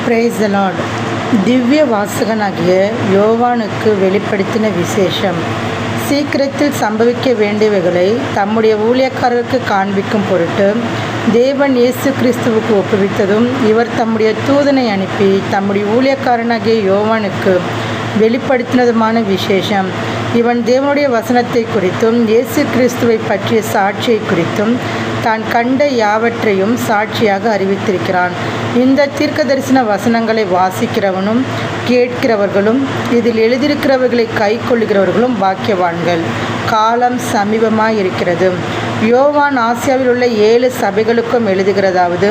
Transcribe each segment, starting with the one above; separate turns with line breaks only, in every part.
Praise the Lord. திவ்ய வாசகனாகிய யோவானுக்கு வெளிப்படுத்தின விசேஷம். சீக்கிரத்தில் சம்பவிக்க வேண்டியவைகளை தம்முடைய ஊழியக்காரருக்கு காண்பிக்கும் பொருட்டு தேவன் இயேசு கிறிஸ்துவுக்கு ஒப்புவித்ததும், இவர் தம்முடைய தூதனை அனுப்பி தம்முடைய ஊழியக்காரனாகிய யோவானுக்கு வெளிப்படுத்தினதுமான விசேஷம். இவன் தேவனுடைய வசனத்தை குறித்தும் இயேசு கிறிஸ்துவை பற்றிய சாட்சியை குறித்தும் தான் கண்ட யாவற்றையும் சாட்சியாக அறிவித்திருக்கிறான். இந்த தீர்க்கதரிசன வசனங்களை வாசிக்கிறவனும் கேட்கிறவர்களும் இதில் எழுதியிருக்கிறவர்களை கை கொள்ளுகிறவர்களும் பாக்கியவான்கள். காலம் சமீபமாய் இருக்கிறது. யோவான் ஆசியாவில் உள்ள 7 சபைகளுக்கும் எழுதுகிறதாவது: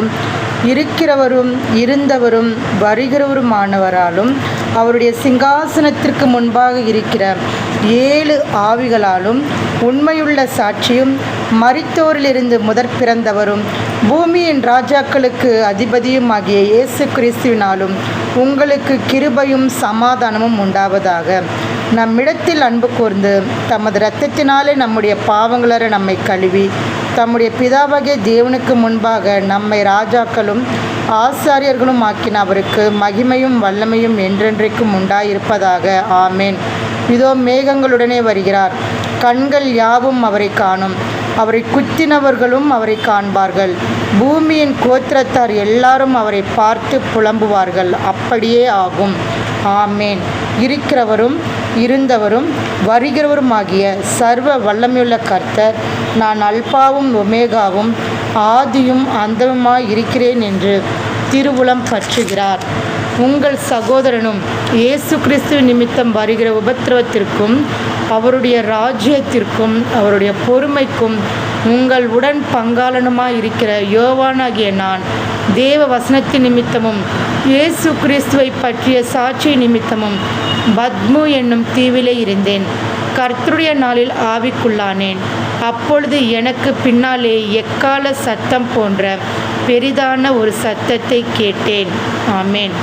இருக்கிறவரும் இருந்தவரும் வருகிறவருமானவராலும் அவருடைய சிங்காசனத்திற்கு முன்பாக இருக்கிற 7 ஆவிகளாலும் உண்மையுள்ள சாட்சியும் மரித்தோரிலிருந்து முதற் பிறந்தவரும் பூமியின் ராஜாக்களுக்கு அதிபதியும் ஆகிய இயேசு கிறிஸ்துவினாலும் உங்களுக்கு கிருபையும் சமாதானமும் உண்டாவதாக. நம்மிடத்தில் அன்பு கூர்ந்து தமது இரத்தத்தினாலே நம்முடைய பாவங்களற நம்மை கழுவி தம்முடைய பிதாவாகிய தேவனுக்கு முன்பாக நம்மை ராஜாக்களும் ஆசாரியர்களும் ஆக்கின அவருக்கு மகிமையும் வல்லமையும் என்றென்றைக்கும் உண்டாயிருப்பதாக. ஆமேன். இதோ மேகங்களுடனே வருகிறார். கண்கள் யாவும் அவரை காணும். அவரை குத்தினவர்களும் அவரை காண்பார்கள். பூமியின் கோத்திரத்தார் எல்லாரும் அவரை பார்த்து புலம்புவார்கள். அப்படியே ஆகும். ஆமேன். இருக்கிறவரும் இருந்தவரும் வருகிறவருமாகிய சர்வ வல்லமையுள்ள கர்த்தர், நான் அல்பாவும் ஒமேகாவும் ஆதியும் அந்தமுமாய் இருக்கிறேன் என்று திருவுளம் பற்றுகிறார். உங்கள் சகோதரனும் இயேசு கிறிஸ்து நிமித்தம் வருகிற உபத்திரவத்திற்கும் அவருடைய ராஜ்யத்திற்கும் அவருடைய பொறுமைக்கும் உங்கள் உடன் பங்காளனுமாய் இருக்கிற யோவானாகிய நான் தேவ வசனத்தின் நிமித்தமும் இயேசு கிறிஸ்துவை பற்றிய சாட்சி நிமித்தமும் பத்மு என்னும் தீவிலே இருந்தேன். கர்த்தருடைய நாளில் ஆவிக்குள்ளானேன். அப்பொழுது எனக்கு பின்னாலே எக்கால சத்தம் போன்ற பெரிதான ஒரு சத்தத்தை கேட்டேன். ஆமேன்.